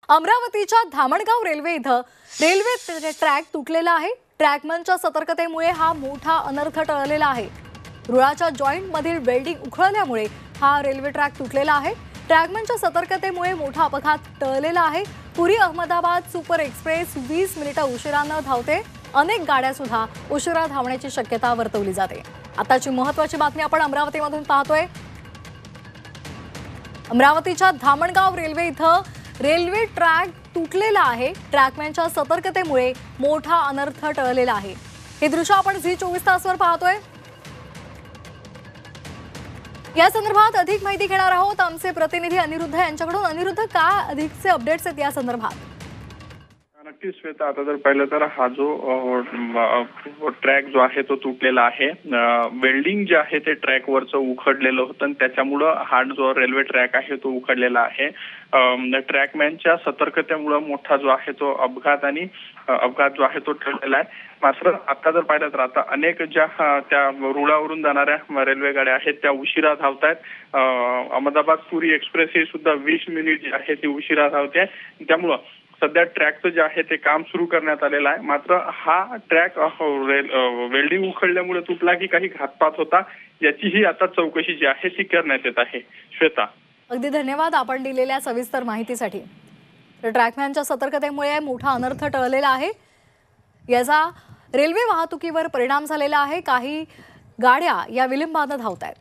अमरावतीच्या धामणगाव रेल्वे इथं railway track तुटलेला आहे। ट्रॅकमनच्या सतर्कतेमुळे हा मोठा अनर्थ टळलेला आहे। रुळाच्या जॉइंट मधील वेल्डिंग उखळल्यामुळे हा रेल्वे ट्रॅक तुटलेला आहे। ट्रॅकमनच्या सतर्कतेमुळे मोठा अपघात टळलेला आहे। पुरी अहमदाबाद सुपर एक्सप्रेस 20 मिनिटं उशिराने धावते। अनेक गाड्या सुद्धा उशिरा धावण्याची शक्यता वर्तवली जाते। आताची महत्त्वाची बातमी आपण अमरावतीमधून पाहतोय। अमरावतीच्या धामणगाव रेल्वे इथं रेल्वे ट्रॅक तुटलेला आहे। ट्रॅकमॅनच्या सतर्कतेमुळे मोठा अनर्थ टळलेला आहे। हे दृश्य आपण झी24 तासवर पाहतोय। या संदर्भात अधिक माहिती घेणार आहोत आमचे प्रतिनिधी अनिरुद्ध यांच्याकडून। अनिरुद्ध, काय अधिकचे अपडेट्स आहेत या संदर्भात? नक्कीच श्वेता, आता जर पाहिलं तर हा जो ट्रॅक जो आहे तो तुटलेला आहे। वेल्डिंग जे आहे ते ट्रॅकवरचं उखडलेलं होतं आणि त्याच्यामुळे हा जो रेल्वे ट्रॅक आहे तो उखडलेला आहे। ट्रॅकमॅनच्या सतर्कतेमुळे मोठा जो आहे तो अपघात जो आहे तो टळलेला आहे। मात्र आता जर पाहिलं तर आता अनेक ज्या त्या रुळावरून जाणाऱ्या रेल्वे गाड्या आहेत त्या उशिरा धावतायत। अहमदाबाद पुरी एक्सप्रेस ही सुद्धा 20 मिनिट जी आहे ती उशिरा धावते। त्यामुळे सध्या ट्रॅकचं जे आहे ते काम सुरू करण्यात आलेलं आहे। मात्र हा ट्रॅक वेल्डिंग उखडल्यामुळे तुटला की काही घातपात होता याचीही आता चौकशी जी आहे ती करण्यात येत आहे। श्वेता, अगदी धन्यवाद आपण दिलेल्या सविस्तर माहितीसाठी। तर ट्रॅकमॅनच्या सतर्कतेमुळे मोठा अनर्थ टळलेला आहे। याचा रेल्वे वाहतुकीवर परिणाम झालेला आहे। काही गाड्या या विलंबाने धावतायत।